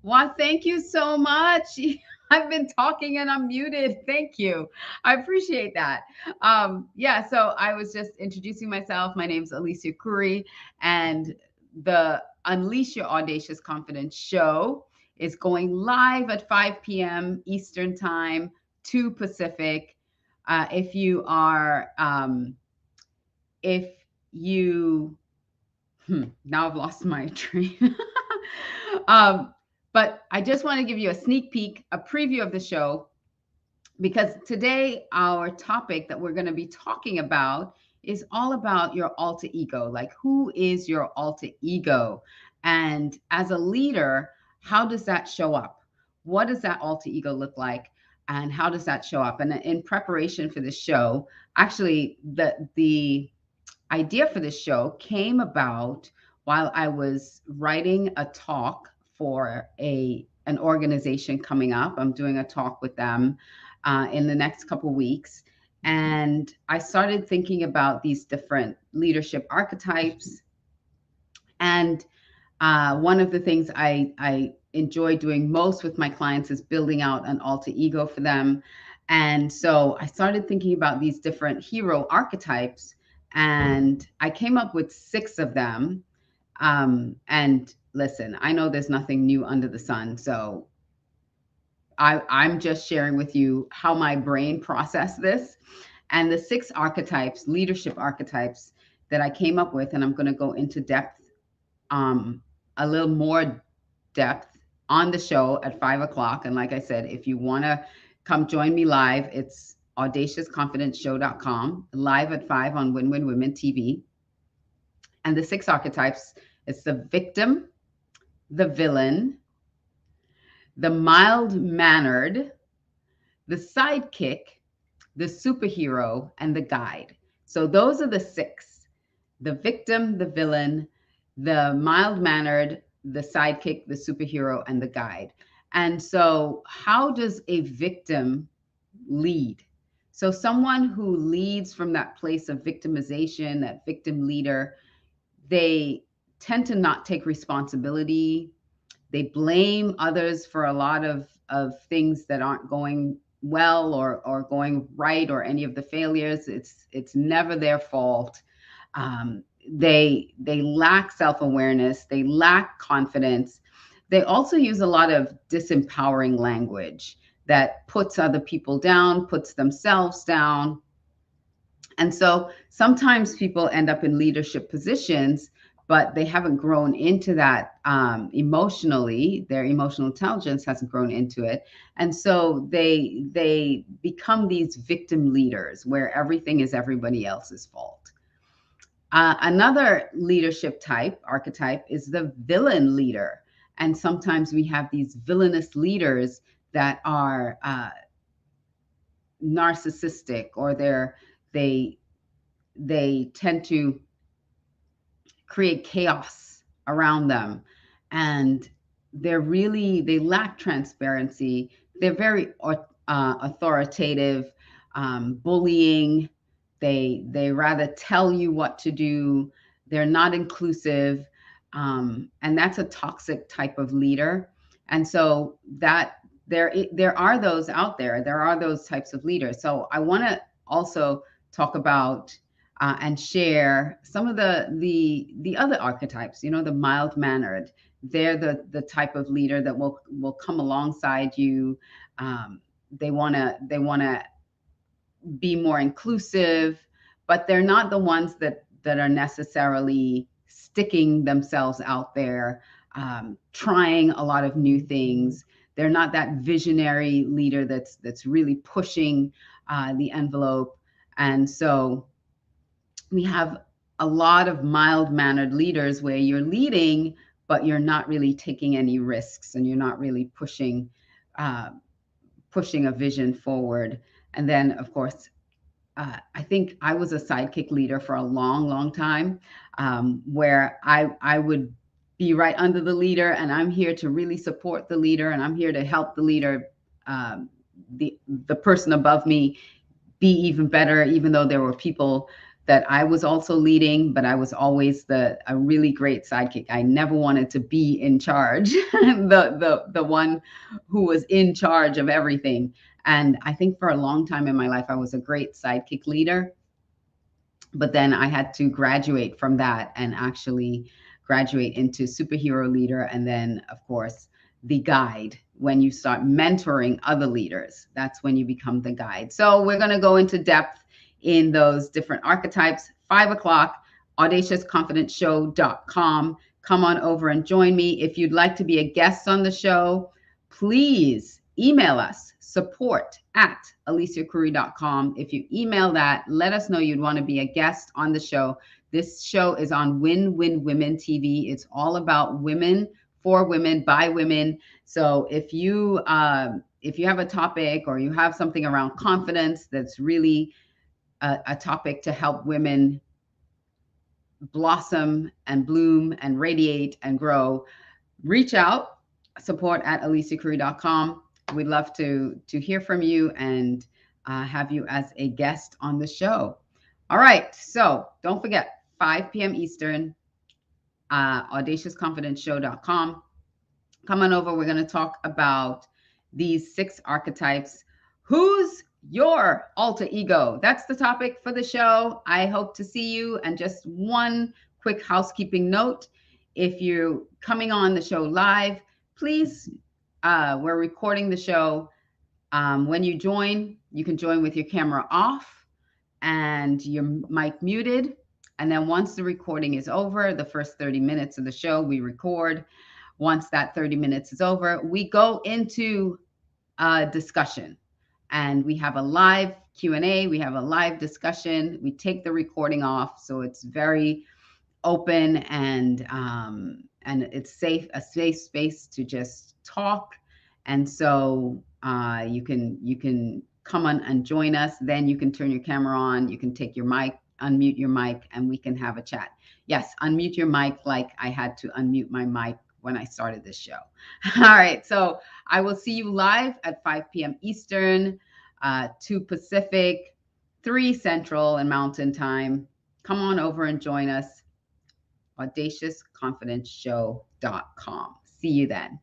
Well, thank you so much. I've been talking and I'm muted. Thank you. I appreciate that. Yeah, so I was just introducing myself. My name's Alicia Curry, and the Unleash Your Audacious Confidence show is going live at 5 p.m. Eastern Time, 2 Pacific. If you are, if you now I've lost my train. um, but I just want to give you a sneak peek, a preview of the show, because today our topic that we're going to be talking about is all about your alter ego. Like, who is your alter ego? And as a leader, how does that show up? What does that alter ego look like? And how does that show up? And in preparation for this show, actually, the idea for this show came about while I was writing a talk for an organization coming up. I'm doing a talk with them in the next couple weeks, and I started thinking about these different leadership archetypes. And one of the things I enjoy doing most with my clients is building out an alter ego for them. And so I started thinking about these different hero archetypes, and I came up with 6 of them. And listen, I know there's nothing new under the sun. So I'm just sharing with you how my brain processed this. And the 6 archetypes, leadership archetypes that I came up with, and I'm going to go into depth, a little more depth on the show at 5 o'clock. And like I said, if you want to come join me live, it's audaciousconfidenceshow.com, live at 5 on Win Win Women TV. And the 6 archetypes, it's the victim, the villain, the mild-mannered, the sidekick, the superhero, and the guide. So those are the 6: the victim, the villain, the mild-mannered, the sidekick, the superhero, and the guide. And so how does a victim lead? So someone who leads from that place of victimization, that victim leader, they tend to not take responsibility. They blame others for a lot of things that aren't going well or going right, or any of the failures. It's never their fault. They lack self-awareness. They lack confidence. They also use a lot of disempowering language that puts other people down, puts themselves down. And so sometimes people end up in leadership positions, but they haven't grown into that emotionally. Their emotional intelligence hasn't grown into it. And so they become these victim leaders where everything is everybody else's fault. Another leadership archetype, is the villain leader. And sometimes we have these villainous leaders that are narcissistic, or they tend to create chaos around them, and they lack transparency. They're very authoritative, bullying. They rather tell you what to do. They're not inclusive, and that's a toxic type of leader. And so that there are those out there. There are those types of leaders. So I want to also talk about and share some of the other archetypes. The mild mannered. They're the type of leader that will come alongside you. They wanna be more inclusive, but they're not the ones that are necessarily sticking themselves out there, trying a lot of new things. They're not that visionary leader that's really pushing the envelope. And so we have a lot of mild-mannered leaders where you're leading, but you're not really taking any risks, and you're not really pushing a vision forward. And then, of course, I think I was a sidekick leader for a long, long time, where I would be right under the leader, and I'm here to really support the leader, and I'm here to help the leader, the person above me, be even better, even though there were people that I was also leading, but I was always a really great sidekick. I never wanted to be in charge, the one who was in charge of everything. And I think for a long time in my life, I was a great sidekick leader. But then I had to graduate from that and actually graduate into superhero leader. And then, of course, the guide. When you start mentoring other leaders, that's when you become the guide. So we're going to go into depth in those different archetypes. 5 o'clock, audaciousconfidentshow.com. Come on over and join me. If you'd like to be a guest on the show, please email us, support@aliciacurry.com. If you email that, let us know you'd want to be a guest on the show. This show is on Win Win Women TV. It's all about women, for women, by women. So if you have a topic or you have something around confidence that's really a topic to help women blossom and bloom and radiate and grow, reach out, support@aliciacurry.com. We'd love to hear from you and have you as a guest on the show. All right. So don't forget, 5 p.m. Eastern, audaciousconfidentshow.com. Come on over. We're going to talk about these 6 archetypes. Who's your alter ego? That's the topic for the show. I hope to see you. And just one quick housekeeping note. If you're coming on the show live, please, we're recording the show. When you join, you can join with your camera off and your mic muted. And then once the recording is over, the first 30 minutes of the show, we record. Once that 30 minutes is over, we go into a discussion. And we have a live Q&A. We have a live discussion. We take the recording off. So it's very open and it's safe, a safe space to just talk. And so you can come on and join us. Then you can turn your camera on. You can take your mic, unmute your mic, and we can have a chat. Yes, unmute your mic like I had to unmute my mic when I started this show. All right. So I will see you live at 5 p.m. Eastern, 2 Pacific, 3 Central and Mountain Time. Come on over and join us. AudaciousConfidenceShow.com. See you then.